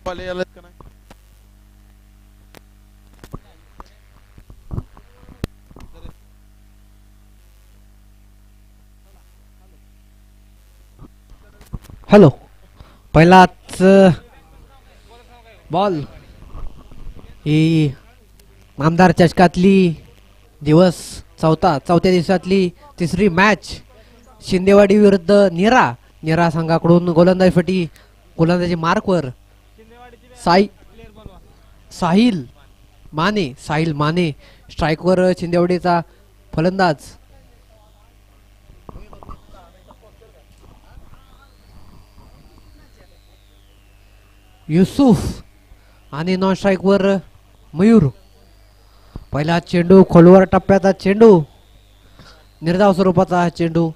Hello. पहिलाच ball ही आमदार चषकातली चौथ्या दिवसातली तिसरी मॅच शिंदेवाडी विरुद्ध निरा संघाकडून गोलंदाजी मार्कवर साहिल माने स्ट्राईकवर शिंदेवाडीचा फलंदाज युसुफ आणि नॉन स्ट्राईकवर मयूर. पहिला चेंडू खोलवर टप्प्याचा चेंडू, निर्धाव स्वरूपाचा हा चेंडू.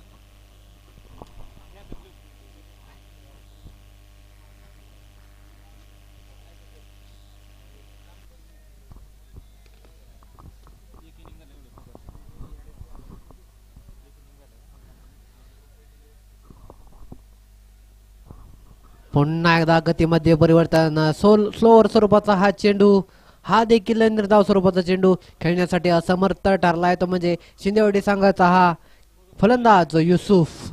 पुन्हा एकदा गतीमध्ये परिवर्तन, स्लोवर स्वरूपाचा हा चेंडू, हा देखील निर्धाव स्वरूपाचा चेंडू. खेळण्यासाठी असमर्थ ठरलाय तो म्हणजे शिंदेवाडी संघाचा हा फलंदाज युसुफ.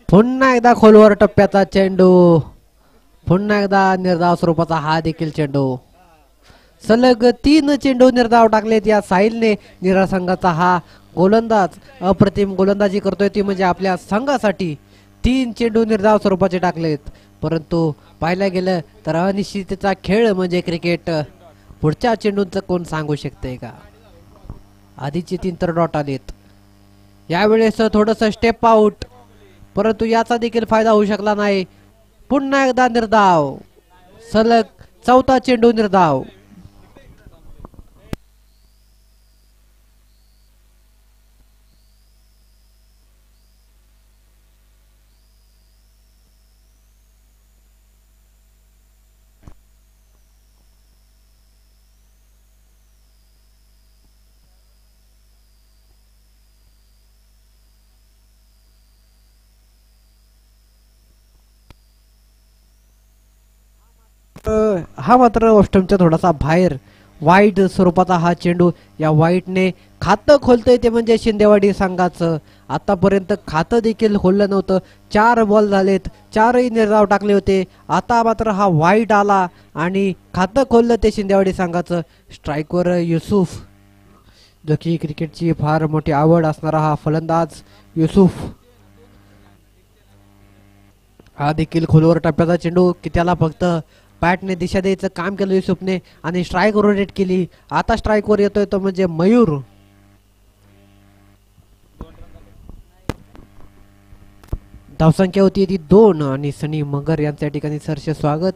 पुन्हा एकदा खोलवर टप्प्याचा चेंडू, पुन्हा एकदा निर्धाव स्वरूपाचा हा देखील चेंडू. सलग 3 चेंडू निर्धाव टाकलेत या साहिलने. निरा संघाचा हा गोलंदाज अप्रतिम गोलंदाजी करतोय ती म्हणजे आपल्या संघासाठी 3 चेंडू निर्धाव स्वरूपाचे टाकलेत. परंतु पाहायला गेलं तर अनिश्चिततेचा खेळ म्हणजे क्रिकेट. पुढच्या चेंडूंचं कोण सांगू शकते का. आधीचे 3 तर डॉट आलेत, यावेळेस थोडस स्टेप आउट, परंतु याचा देखील फायदा होऊ शकला नाही. पुन्हा एकदा निर्धाव, सलग 4था चेंडू निर्धाव. हा मात्र ऑस्टमच्या थोडासा बाहेर वाईट स्वरूपाचा हा चेंडू. या वाईटने खातं खोलतंय ते म्हणजे शिंदेवाडी संघाचं. आतापर्यंत खातं देखील खोललं नव्हतं. 4 बॉल झालेत, 4ही निर्धाव टाकले होते. आता मात्र हा वाईट आला आणि खातं खोललं ते शिंदेवाडी संघाचं. स्ट्राईकवर युसुफ, जो की क्रिकेटची फार मोठी आवड असणारा हा फलंदाज युसुफ. हा देखील खोलवर टप्प्याचा चेंडू की त्याला फक्त बॅटने दिशा द्यायचं काम केलं युसुफने आणि स्ट्राईक रोटेट केली. आता स्ट्राईकवर येतोय तो म्हणजे मयूर. धावसंख्या होती ती 2 आणि सनी मगर यांच्या ठिकाणी सरस स्वागत.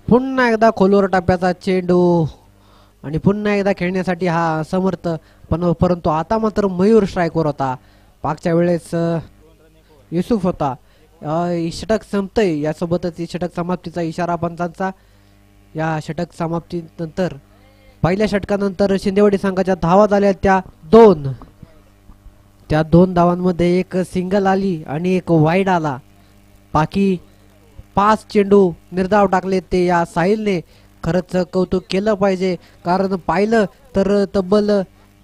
पुन्हा एकदा खोलवर टप्प्याचा चेंडू आणि पुन्हा एकदा खेळण्यासाठी हा समर्थ, परंतु आता मात्र मयूर स्ट्राईकवर होता. मागच्या वेळेस युसुफ होता. षटक संपतंय, यासोबतच षटक समाप्तीचा इशारा पंचांचा. या षटक समाप्तीनंतर पहिल्या षटकानंतर शिंदेवाडी संघाच्या धावा झाल्या त्या 2. त्या 2 धावांमध्ये एक सिंगल आली आणि एक वाईड आला. बाकी 5 चेंडू निर्धाव टाकले ते या साहिलने. खरंच कौतुक केलं पाहिजे, कारण पाहिलं तर तब्बल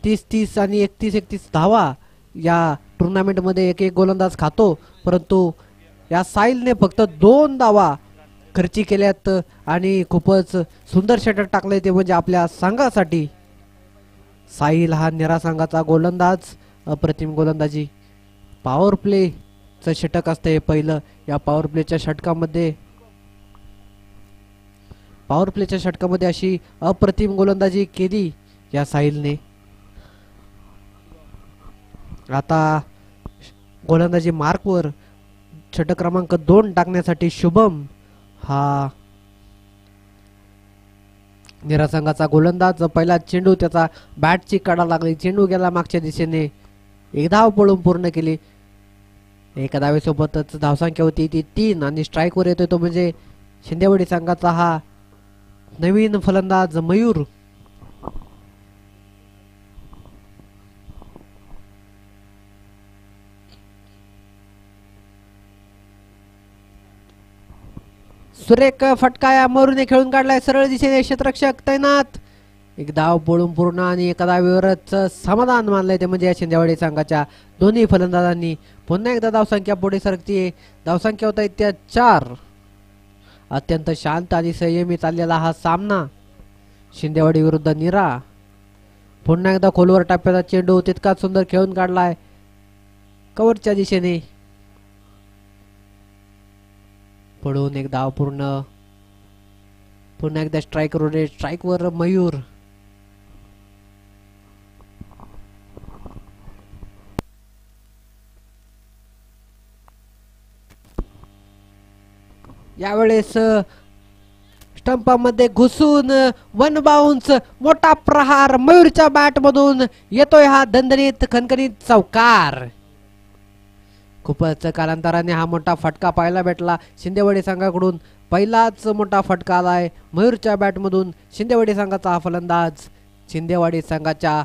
30-30 आणि 31-31 धावा या टुर्नामेंटमध्ये एक गोलंदाज खातो. परंतु या साहिलने फक्त 2 धावा खर्ची केल्यात आणि खूपच सुंदर षटक टाकले ते म्हणजे आपल्या संघासाठी. साहिल हा निरा संघाचा गोलंदाज, अप्रतिम गोलंदाजी. पॉवर प्लेचं षटक असते पहिलं. या पॉवर प्लेच्या षटकामध्ये अशी अप्रतिम गोलंदाजी केली या साहिलने. आता गोलंदाजी मार्कवर षटक क्रमांक 2 टाकण्यासाठी शुभम हा निरा संघाचा गोलंदाज. पहिला चेंडू त्याचा बॅटची कडा लागली, चेंडू गेला मागच्या दिशेने, एक धाव पळून पूर्ण केली. एका धावेसोबतच धावसंख्या होती ती 3 आणि स्ट्राईकवर येतोय तो म्हणजे शिंदेवाडी संघाचा हा नवीन फलंदाज मयूर. सुरेख फटका या मयूरने खेळून काढलाय, सरळ दिशेने क्षेत्ररक्षक तैनात, एक धाव पळून पूर्ण आणि एका धावेवरच समाधान मानलंय ते म्हणजे या शिंदेवाडी संघाच्या दोन्ही फलंदाजांनी. पुन्हा एकदा धावसंख्या पुढे सरकतीये, धावसंख्या होता त्या 4. अत्यंत शांत आणि संयमी चाललेला हा सामना शिंदेवाडी विरुद्ध निरा. पुन्हा एकदा खोलवर टप्प्याचा चेंडू तितकाच सुंदर खेळून काढलाय कव्हरच्या दिशेने, पडून एक धाव पूर्ण. पुन्हा एकदा स्ट्राईकवर मयूर. यावेळेस स्टंपामध्ये घुसून वन बाउन्स, मोठा प्रहार मयूरच्या बॅट मधून येतोय हा दणदणीत खणखणीत चौकार. खूपच कालांतराने हा मोठा फटका पाहायला भेटला शिंदेवाडी संघाकडून. पहिलाच मोठा फटका आलाय मयूरच्या बॅटमधून. शिंदेवाडी संघाचा हा फलंदाज शिंदेवाडी संघाच्या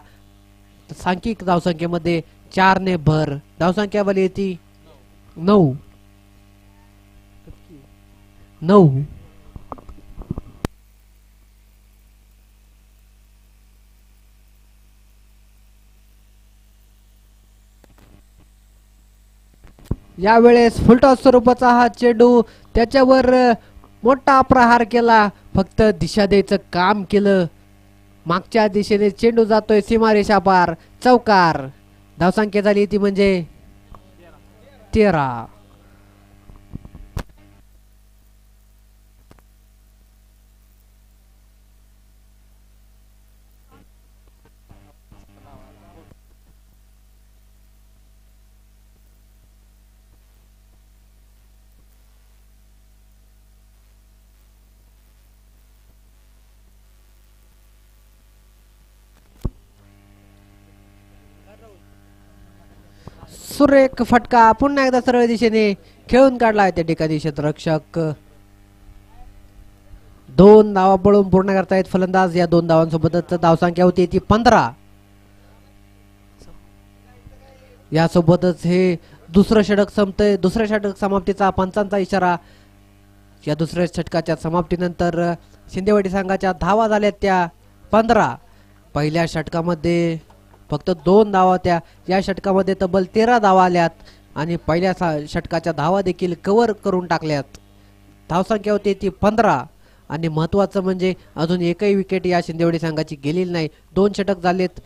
सांख्यिक धावसंख्येमध्ये 4 ने भर. धावसंख्या वाली येते 9. यावेळेस फुलटॉस स्वरूपाचा हा चेंडू, त्याच्यावर मोठा प्रहार केला, फक्त दिशा द्यायचं काम केलं. मागच्या दिशेने चेंडू जातोय सीमारेषा पार, चौकार. धावसंख्या झाली ती म्हणजे 13. सुरेख फटका पुन्हा एकदा सरळ दिशेने खेळून काढलाय त्या ठिकाणी क्षेत्ररक्षक. 2 धावा पळून पूर्ण करतायत फलंदाज. या 2 धावांसोबतच धावसंख्या होती ती 15. यासोबतच हे दुसरं षटक संपतंय. दुसऱ्या षटक समाप्तीचा पंचांचा इशारा. या दुसऱ्या षटकाच्या समाप्तीनंतर शिंदेवाडी संघाच्या धावा झाल्यात त्या 15. पहिल्या षटकामध्ये फक्त 2 धावा होत्या, या षटकामध्ये तब्बल 13 धावा आल्यात आणि पहिल्या षटकाच्या धावा देखील कव्हर करून टाकल्यात. धावसंख्या होती ती 15 आणि महत्वाचं म्हणजे अजून एकही विकेट या शिंदेवाडी संघाची गेलेली नाही. 2 षटक झालेत,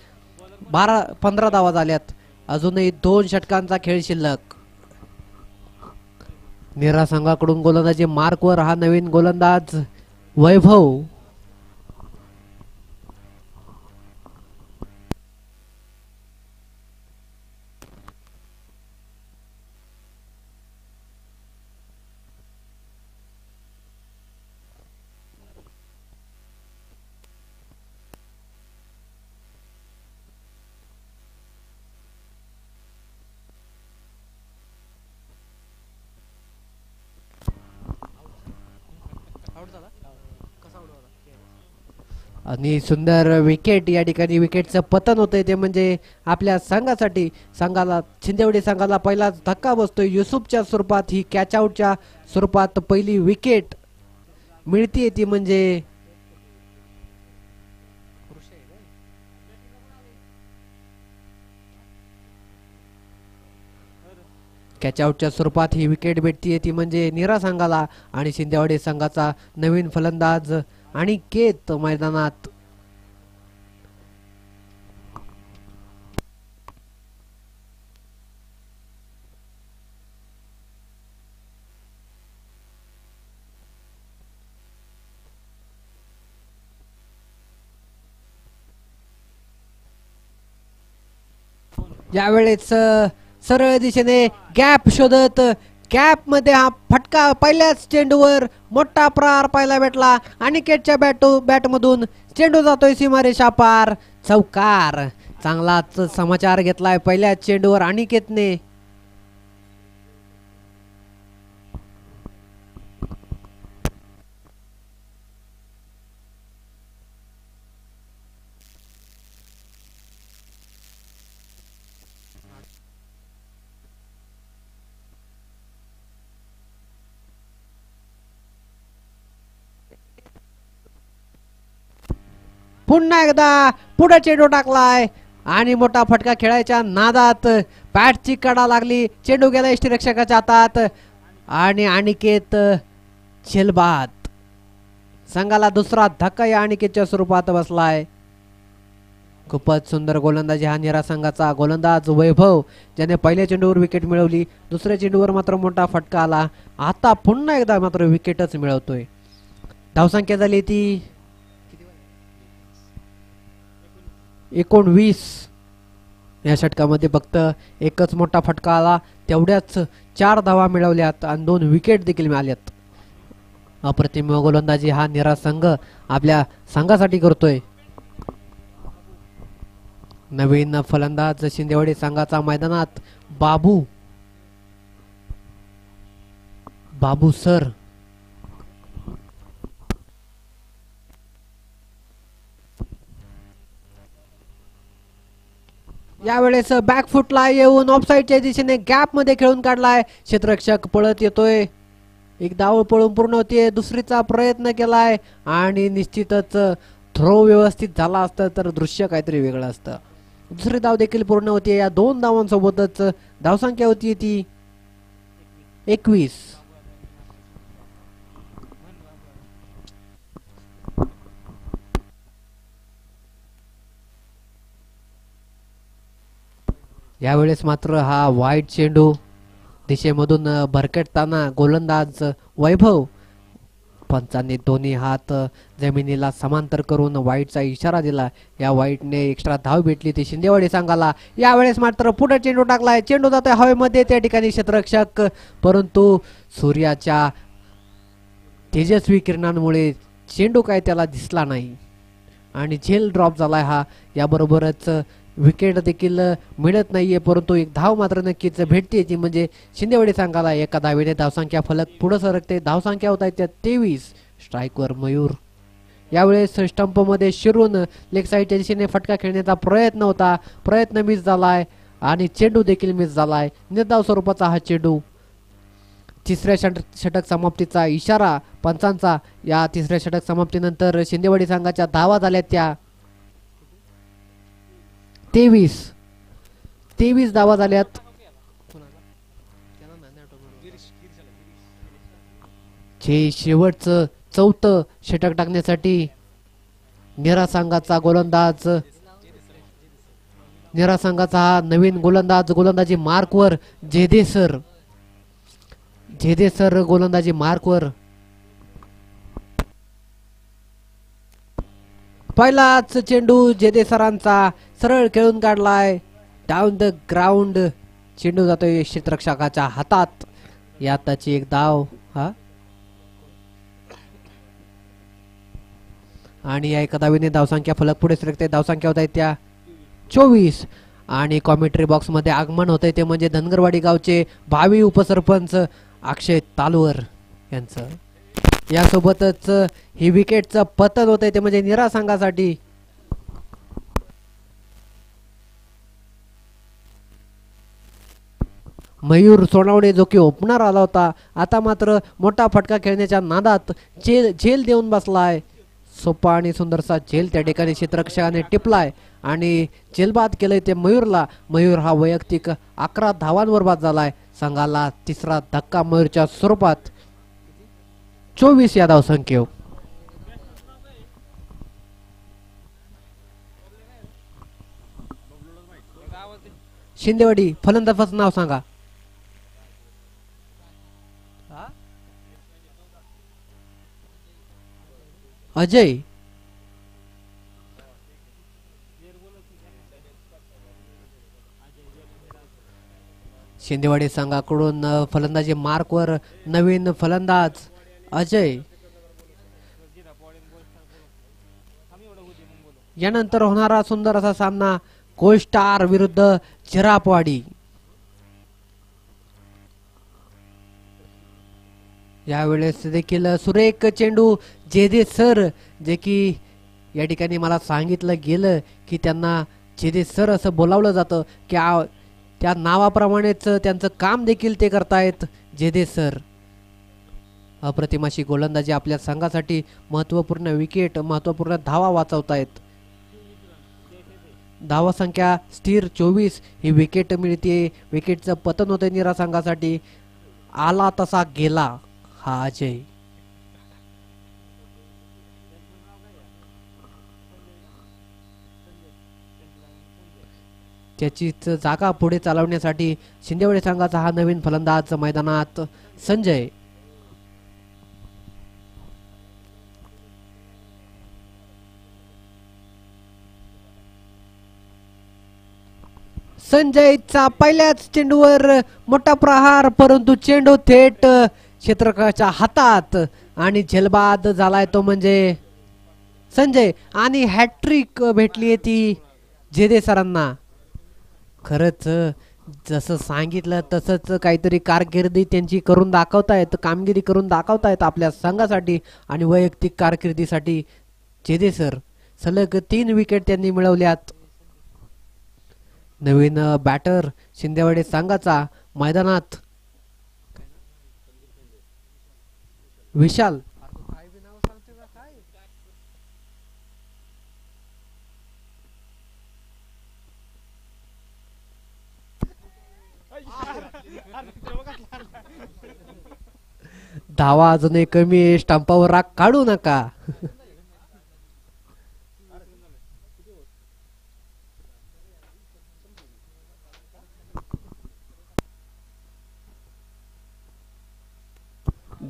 15 धावा झाल्यात, अजूनही 2 षटकांचा खेळ शिल्लक. निरा संघाकडून गोलंदाजी मार्कवर हा नवीन गोलंदाज वैभव. आणि सुंदर विकेट. या ठिकाणी विकेटचं पतन होतंय ते म्हणजे आपल्या संघासाठी, संघाला शिंदेवाडी संघाला पहिलाच धक्का बसतोय. युसुफच्या स्वरूपात ही कॅच आउटच्या स्वरूपात पहिली विकेट मिळतीये ती म्हणजे कॅच आउटच्या स्वरूपात ही विकेट भेटतीये ती म्हणजे निरा संघाला. आणि शिंदेवाडी संघाचा नवीन फलंदाज अनिकेत मैदानात. यावेळेस सरळ दिशेने गॅप शोधत कॅप मध्ये हा फटका पहिल्याच चेंडूवर मोठा प्रहार पाहायला भेटला. अनिकेतच्या बॅटमधून चेंडू जातोय सीमारेषा पार, चौकार. चांगलाच समाचार घेतलाय पहिल्याच चेंडूवर अनिकेतने. पुन्हा एकदा पुढे चेंडू टाकलाय आणि मोठा फटका खेळायच्या नादात बॅटची कडा लागली. चेंडू गेला यष्टीरक्षकाच्या हातात आणि अनिकेत झेलबाद. संघाला दुसरा धक्का या अनिकेतच्या स्वरूपात बसलाय. खूपच सुंदर गोलंदाजी हा निरा संघाचा गोलंदाज वैभव, ज्याने पहिल्या चेंडूवर विकेट मिळवली. दुसऱ्या चेंडूवर मात्र मोठा फटका आला. आता पुन्हा एकदा मात्र विकेटच मिळवतोय. धावसंख्या झाली ती 19. या षटकामध्ये फक्त एकच मोठा फटका आला. तेवढ्याच 4 धावा मिळवल्यात आणि 2 विकेट देखील मिळाल्यात. अप्रतिम गोलंदाजी हा निरा संघ आपल्या संघासाठी करतोय. नवीन फलंदाज शिंदेवाडी संघाचा मैदानात बाबू सर. यावेळेस बॅकफुटला येऊन ऑफसाईडच्या दिशेने गॅप मध्ये खेळून काढलाय. क्षेत्ररक्षक पळत येतोय. एक धाव पळून पूर्ण होतीये. दुसरीचा प्रयत्न केलाय आणि निश्चितच थ्रो व्यवस्थित झाला असतं तर दृश्य काहीतरी वेगळं असतं. दुसरी धाव देखील पूर्ण होतीये. या 2 धावांसोबतच धावसंख्या होती ती 21. यावेळेस मात्र हा वाईट चेंडू दिशेमधून भरकटताना गोलंदाज वैभव, पंचांनी दोन्ही हात जमिनीला समांतर करून वाईटचा इशारा दिला. या वाईटने एक्स्ट्रा धाव भेटली ती शिंदेवाडी संघाला. यावेळेस मात्र पुढे चेंडू टाकलाय. चेंडू जातोय हवेमध्ये. त्या ठिकाणी क्षेत्ररक्षक, परंतु सूर्याच्या तेजस्वी किरणांमुळे चेंडू काय त्याला दिसला नाही आणि झेल ड्रॉप झालाय हा. याबरोबरच विकेट देखील मिळत नाहीये, परंतु एक धाव मात्र नक्कीच भेटते. ती म्हणजे शिंदेवाडी संघाला एका धावेने धावसंख्या फलक पुढे सरकते. धावसंख्या होत आहे त्या 23. स्ट्राईकवर मयूर. यावेळेस स्टंप मध्ये शिरून लेग साईडच्या दिशेने फटका खेळण्याचा प्रयत्न होता. प्रयत्न मिस झालाय आणि चेंडू देखील मिस झालाय. निर्धाव स्वरूपाचा हा चेंडू. तिसऱ्या षटक समाप्तीचा इशारा पंचांचा. या तिसऱ्या षटक समाप्तीनंतर शिंदेवाडी संघाच्या धावा झाल्या त्या 23 धावा झाल्यात. जे शेवटचं 4थं षटक टाकण्यासाठी निरा संघाचा गोलंदाज, निरा संघाचा हा नवीन गोलंदाजी मार्कवर जेदे सर गोलंदाजी मार्कवर. पहिलाच चेंडू जेदे सरांचा सरळ खेळून काढलाय. Down the ground. चेंडू जातोय क्षेत्ररक्षकाच्या हातात. याताची एक धाव हा आणि या एका धावेने धावसंख्या फलक पुढे सरकते. धावसंख्या होत आहे त्या 24. आणि कॉमेंट्री बॉक्स मध्ये आगमन होत आहे ते म्हणजे धनगरवाडी गावचे भावी उपसरपंच अक्षय तालवर यांचं. यासोबतच ही विकेटचं पतन होत आहे ते म्हणजे निरा संघासाठी. मयूर सोनावणे जो की ओपनर आला होता, आता मात्र मोठा फटका खेळण्याच्या नादात झेल देऊन बसलाय. सोपा आणि सुंदरसा झेल त्या ठिकाणी क्षेत्ररक्षकाने टिपलाय आणि झेलबाद केलंय ते मयूरला. मयूर हा वैयक्तिक 11 धावांवर बाद झालाय. संघाला तिसरा धक्का मयूरच्या स्वरूपात 24 या धावसंख्येवर. शिंदेवाडी फलंदाजाचं नाव सांगा. अजय. शिंदेवाडी संघाकडून फलंदाजी मार्कवर नवीन फलंदाज अजय. यानंतर होणारा सुंदर असा सामना गोल्ड स्टार विरुद्ध झिरापवाडी. यावेळेस देखील सुरेख चेंडू जेदे सर, जे की या ठिकाणी मला सांगितलं गेलं की त्यांना जेदे सर असं बोलावलं जातं की त्या नावाप्रमाणेच त्यांचं काम देखील ते करतायत जेदे सर. अप्रतिम अशी गोलंदाजी आपल्या संघासाठी महत्त्वपूर्ण विकेट, महत्त्वपूर्ण धावा वाचवतायत. धावा संख्या स्थिर 24 ही विकेट मिळते. विकेटचं पतन होतं निरा संघासाठी. आला तसा गेला हा अजय. त्याचीच जागा पुढे चालवण्यासाठी शिंदेवाडी संघाचा हा नवीन फलंदाज मैदानात संजय. संजयचा पहिल्याच चेंडूवर मोठा प्रहार, परंतु चेंडू थेट क्षेत्ररक्षकाच्या हातात आणि झेलबाद झालाय तो म्हणजे संजय. आणि हॅट्रिक भेटली ती जेदे सरांना. खरंच जसं सांगितलं तसंच काहीतरी कारकिर्दी त्यांची करून दाखवतायत, कामगिरी करून दाखवतायत आपल्या संघासाठी आणि वैयक्तिक कारकिर्दीसाठी. जेदे सर सलग 3 विकेट त्यांनी मिळवल्यात. नवीन बॅटर शिंदेवाडी संघाचा मैदानात विशाल. धावा अजूनही कमी आहे. स्टंपावर राग काढू नका.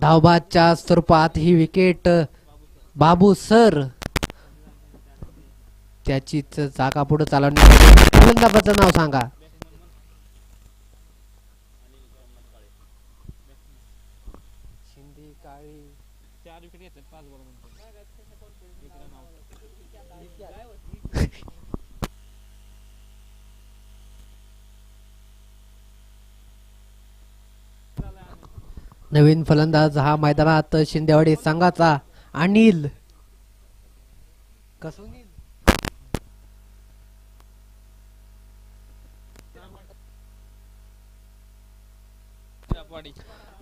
धावबादच्या स्वरूपात ही विकेट बाबू सर. त्याचीच जागा पुढे चालवण्यासाठी फलंदाजाचं नाव सांगा. नवीन फलंदाज हा मैदानात शिंदेवाडी संघाचा अनिल कसोनी.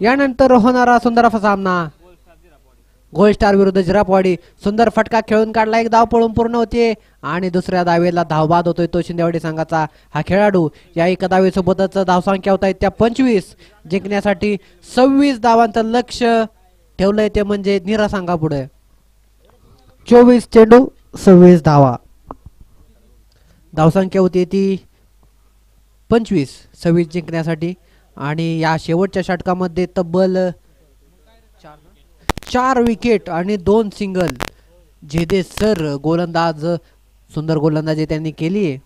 यानंतर होणारा सुंदर असा सामना गोल्ड स्टार विरुद्ध झिरापवाडी. सुंदर फटका खेळून काढला. एक धाव पळून पूर्ण होते आणि दुसऱ्या धावेला धावबाद होतोय तो शिंदेवाडी संघाचा हा खेळाडू. या एका धावेसोबतच धावसंख्या होत आहेत त्या 25. जिंकण्यासाठी 26 धावांचं लक्ष ठेवलंय ते म्हणजे निरा संघापुढे. 24 चेंडू 26 धावा. धावसंख्या होती ती 25. 26 जिंकण्यासाठी आणि या शेवटच्या षटकामध्ये तब्बल 4 विकेट आणि 2 सिंगल. जेदे सर गोलंदाज, सुंदर गोलंदाजी त्यांनी केली आहे.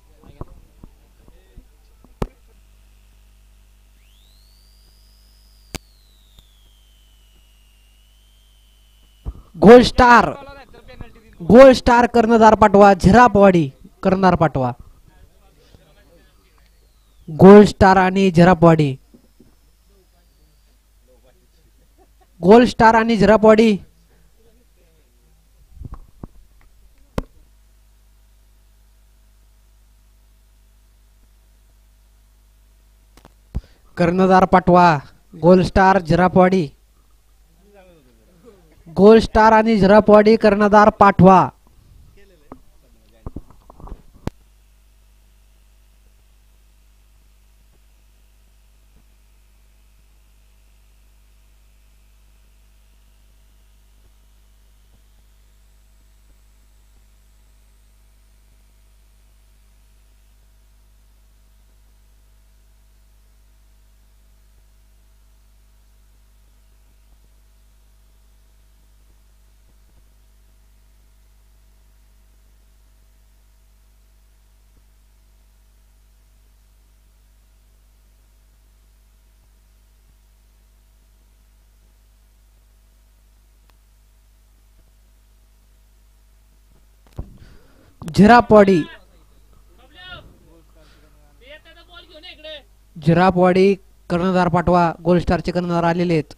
गोल्ड स्टार, गोल्ड स्टार कर्णधार पाठवा. झिरापवाडी कर्णधार पाठवा. गोल्ड स्टार आणि झिरापवाडी. गोल्ड स्टार आणि झिरापवाडी. कर्णधार पाठवा. Gold star Zirapwadi. Gold star आणि झिरापवाडी कर्णधार पाठवा. झिरापवाडी झिरापवाडी कर्णधार पाठवा. गोलस्टारचे कर्णधार आलेले आहेत.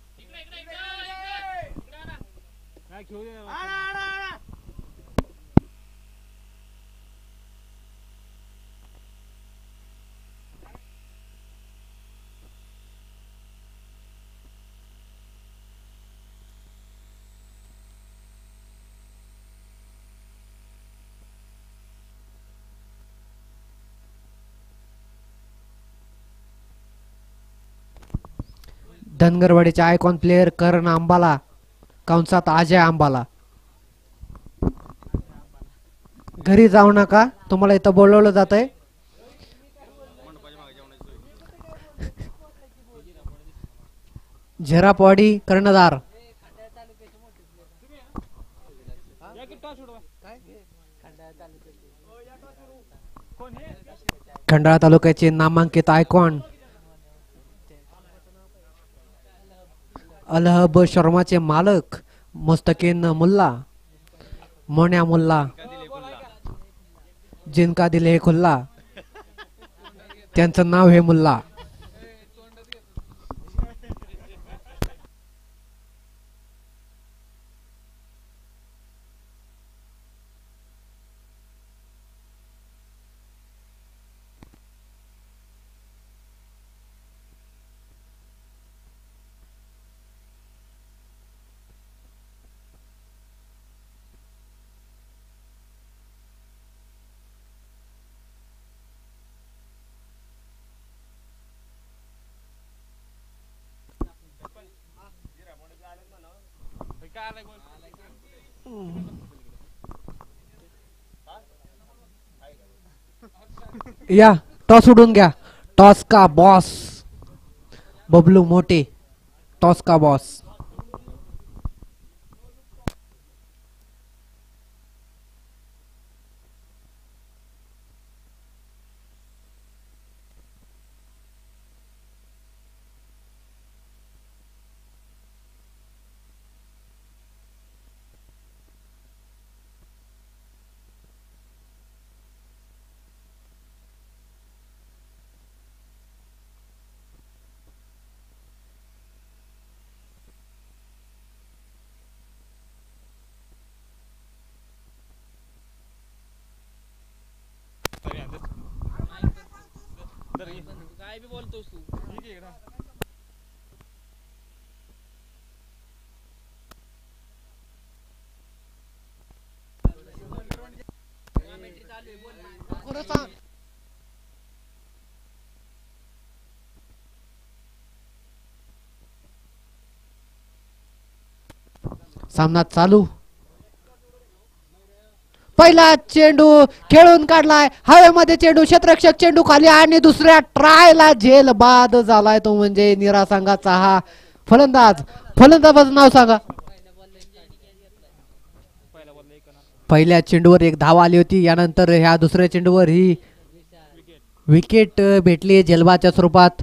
धनगरवाडीचे आयकॉन प्लेयर करण आंबाला, कंसात अजय आंबाला. घरी जाऊ नका, तुम्हाला इथं बोलवलं जात आहे. झिरापवाडी कर्णधार. खंडाळा तालुक्याचे नामांकित आयकॉन अलहब शर्माचे मालक मुस्तकीन मुल्ला, मोन्या मुल्ला, जिनका दिल हे खुल्ला, त्यांचं नाव हे मुल्ला. या टॉस उडून घ्या. टॉस का बॉस बबलू मोटे, टॉस का बॉस. काय बी बोलतोस तू. ठीक आहे ना. सामना चालू. पहिला चेंडू खेळून काढलाय हवेमध्ये. चेंडू क्षेत्ररक्षक चेंडू खाली आणि दुसऱ्या ट्रायला झेल बाद झालाय तो म्हणजे निरा संघाचा हा फलंदाज. फलंदाजाचं नाव सांगा. पहिल्या चेंडूवर एक धाव आली होती. यानंतर ह्या दुसऱ्या चेंडूवर ही विकेट भेटली झेलबाच्या स्वरूपात.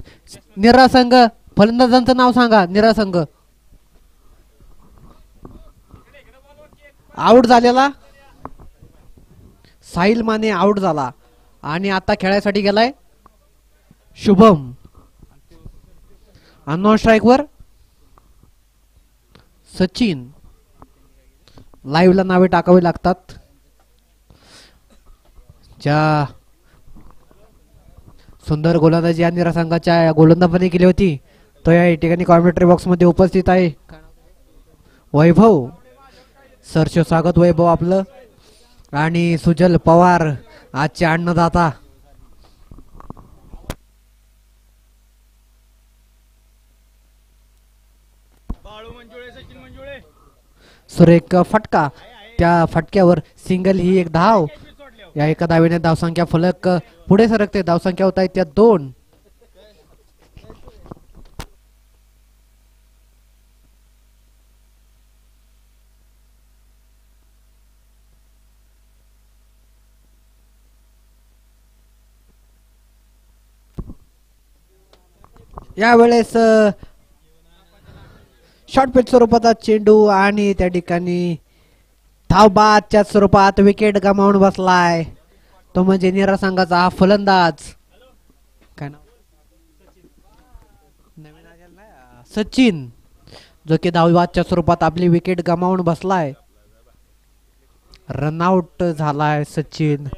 निरा संघ फलंदाजांचं नाव सांगा. निरा संघ आउट झालेला साहिल माने आउट झाला आणि आता खेळायसाठी गेलाय शुभम. अननोन स्ट्राईक वर सचिन. लाईव्ह ला नावे टाकावी लागतात. ज्या सुंदर गोलंदाजी या निरा संघाच्या गोलंदाजाने केली होती तो या ठिकाणी कॉमेंट्री बॉक्स मध्ये उपस्थित आहे. वैभव सरचे स्वागत वैभव आपलं. आणि सुजल पवार आजचे अन्नदाता. सुरेख फटका. त्या फटक्यावर सिंगल ही एक धाव. या एका धावेने धावसंख्या फलक पुढे सरकते. धावसंख्या होत आहे त्या 2. यावेळेस शॉर्ट पिच स्वरूपाचा चेंडू आणि त्या ठिकाणी धावबादच्या स्वरूपात विकेट गमावून बसलाय तो म्हणजे नीरा संघाचा हा फलंदाज. काय नाव? नवीन आलेला नाही, सचिन, जो की धावबादच्या स्वरूपात आपली विकेट गमावून बसलाय. रनआउट झालाय सचिन.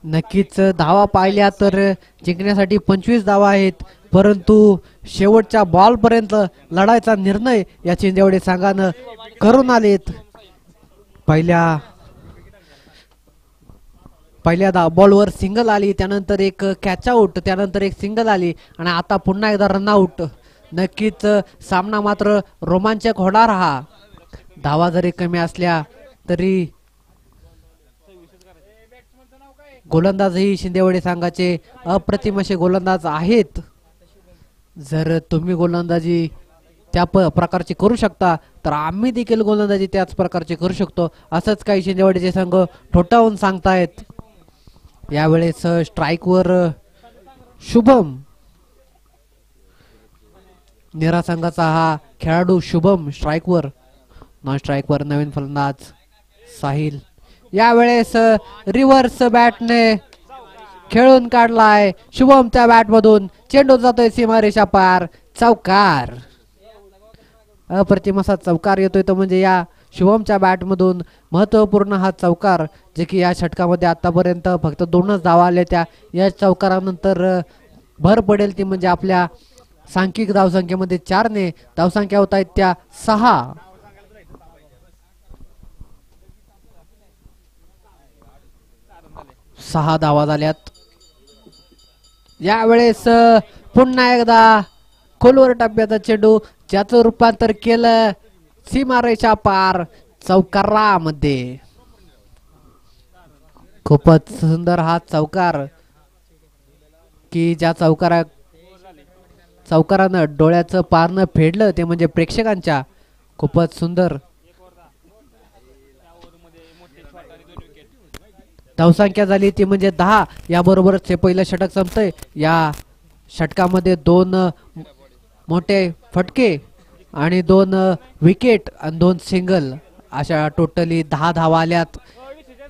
नक्कीच धावा पाहिल्या तर जिंकण्यासाठी 25 धावा आहेत, परंतु शेवटच्या बॉल पर्यंत लढायचा निर्णय या चिंदेवडे संघानं करून आलेत. पहिल्या बॉलवर सिंगल आली, त्यानंतर एक कॅच आउट, त्यानंतर एक सिंगल आली आणि आता पुन्हा एकदा रनआउट. नक्कीच सामना मात्र रोमांचक होणार. हा धावा जरी कमी असल्या तरी गोलंदाजही शिंदेवाडी संघाचे अप्रतिम असे गोलंदाज आहेत. जर तुम्ही गोलंदाजी त्या प्रकारची करू शकता तर आम्ही देखील गोलंदाजी त्याच प्रकारची करू शकतो, असंच काही शिंदेवाडीचे संघ ठोठावून सांगतायत. यावेळेस स्ट्राईकवर शुभम, नीरा संघाचा हा खेळाडू शुभम स्ट्राईकवर. नॉन स्ट्राईकवर नवीन फलंदाज साहिल. यावेळेस रिव्हर्स बॅटने खेळून काढलाय शुभम. त्या बॅट मधून चेंडू जातोय सीमारेषा पार, चौकार. अप्रतिम असा चौकार येतोय तो म्हणजे या शुभमच्या बॅट मधून महत्वपूर्ण हा चौकार, जे की या षटकामध्ये आतापर्यंत फक्त 2च धावा आल्या. त्या या चौकारानंतर भर पडेल ती म्हणजे आपल्या सांख्यिक धावसंख्येमध्ये 4 ने धावसंख्या होत आहेत त्या 6. सहा धावा झाल्यात. यावेळेस पुन्हा एकदा खोलवर टप्प्याचा चेंडू, ज्याचं रूपांतर केलं सीमारेषा पार चौकारामध्ये. खूपच सुंदर हा चौकार, की ज्या चौकारानं डोळ्याचं पारणं फेडलं ते म्हणजे प्रेक्षकांच्या. खूपच सुंदर धावसंख्या झाली ती म्हणजे 10. याबरोबरच हे पहिलं षटक संपतंय. या षटकामध्ये 2 मोठे फटके आणि 2 विकेट आणि 2 सिंगल, अशा टोटली 10 धावा आल्यात.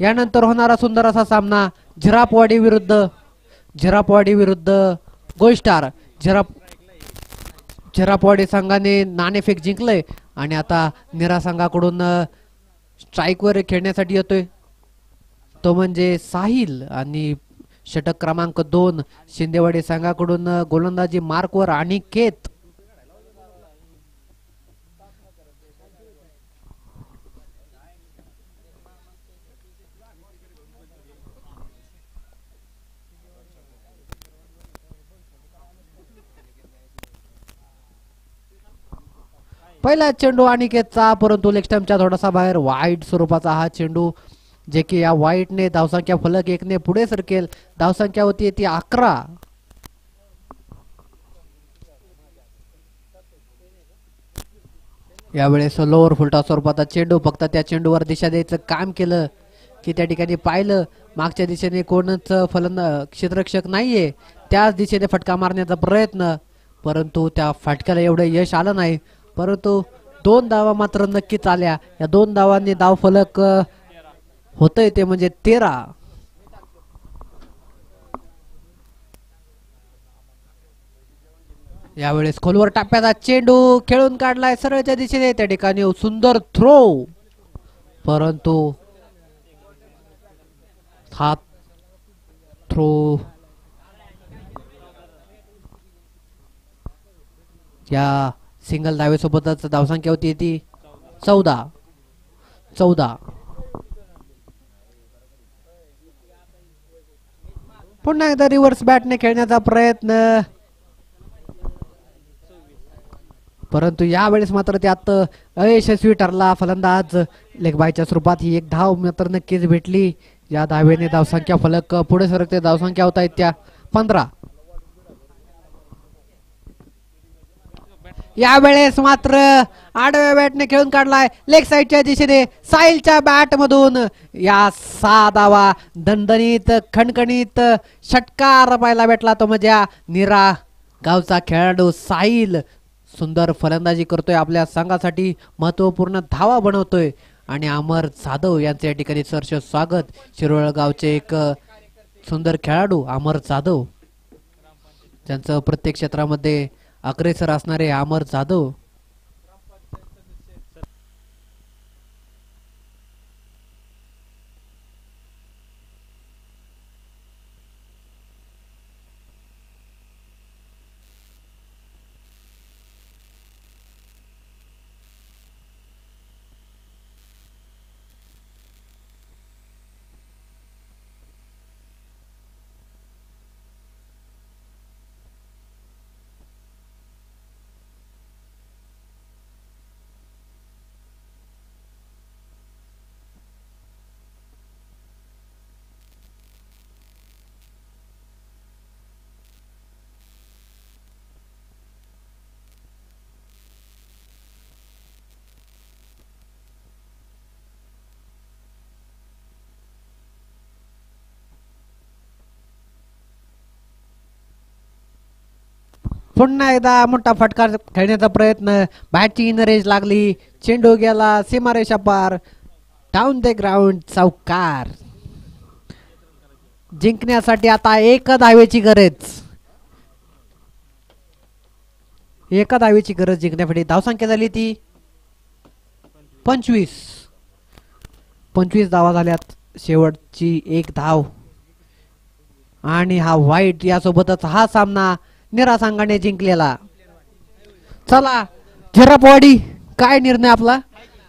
यानंतर होणारा सुंदर असा सामना झिरापवाडी विरुद्ध गोलस्टार. झिरापवाडी संघाने नाणेफेक जिंकलंय आणि आता नीरा संघाकडून स्ट्राईकवर खेळण्यासाठी येतोय तो म्हणजे साहिल. आणि षटक क्रमांक 2 शिंदेवाडी संघाकडून गोलंदाजी मार्कवर अनिकेत. पहिला चेंडू अनिकेतचा, परंतु लेग स्टंपच्या थोडासा बाहेर. वाईट स्वरूपाचा हा चेंडू, जे की या वाईटने धावसंख्या फलक 1 ने पुढे सरकेल. धावसंख्या होती ती 11. यावेळेस लोअर फुलटा स्वरूपाचा चेंडू, फक्त त्या चेंडूवर दिशा द्यायचं काम केलं की त्या ठिकाणी पाहिलं मागच्या दिशेने कोणच क्षेत्ररक्षक नाहीये, त्याच दिशेने फटका मारण्याचा प्रयत्न, परंतु त्या फटक्याला एवढं यश आलं नाही. परंतु 2 धावा मात्र नक्कीच आल्या. या 2 धावांनी धाव फलक होतंय ते म्हणजे 13. यावेळेस खोलवर टाप्याचा चेंडू खेळून काढलाय सरळच्या दिशेने. त्या ठिकाणी सुंदर थ्रो, परंतु हा थ्रो या सिंगल धावेसोबतच धावसंख्या होती ती 14. पुन्हा एकदा रिव्हर्स बॅटने खेळण्याचा प्रयत्न, परंतु यावेळेस मात्र त्यात अयशस्वी ठरला फलंदाज. लेगबायच्या स्वरूपात ही एक धाव मात्र नक्कीच भेटली. या धावेने धावसंख्या फलक पुढे सरकते. धावसंख्या होत आहेत त्या 15. यावेळेस मात्र आडव्या बॅटने खेळून काढलाय लेग साइडच्या दिशेने साहिलच्या बॅट मधून. या 6 धावा दणदणीत खणखणीत षटकार पाहायला भेटला तो म्हणजे नीरा गावचा खेळाडू साहिल. सुंदर फलंदाजी करतोय, आपल्या संघासाठी महत्त्वपूर्ण धावा बनवतोय आणि अमर जाधव यांचे या ठिकाणी सहर्ष स्वागत. शिरोळ गावचे एक सुंदर खेळाडू अमर जाधव, त्यांचं प्रत्येक क्षेत्रामध्ये अग्रेसर असणारे अमर जाधव. पुन्हा एकदा मोठा फटका खेळण्याचा प्रयत्न, बॅटची इन रेंज लागली, चेंडू गेला सीमारेषा पार, डाऊन द ग्राउंड, चौकार. जिंकण्यासाठी आता एका धावेची गरज, एका धावेची गरज जिंकण्यासाठी. धावसंख्या झाली ती 25. 25 धावा झाल्यात, शेवटची एक धाव आणि हा वाईट यासोबतच हा सामना निरासंघाने जिंकलेला. चला झिरापवाडी, काय निर्णय आपला?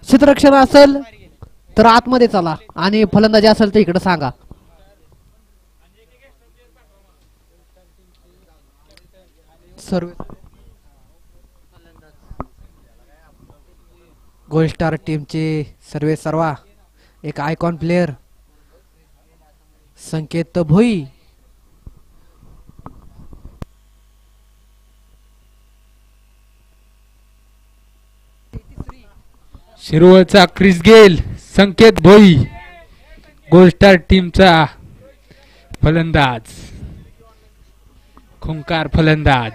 क्षेत्ररक्षण असेल तर आतमध्ये चला आणि फलंदाजी असेल तर इकडे सांगा. सर्व गोल्ड स्टार टीमचे सर्वे सर्वा एक आयकॉन प्लेयर संकेत भोई. शिरोळचा क्रिस गेल, संकेत भोई गोल्ड स्टार टीमचा फलंदाज, खुंकार फलंदाज.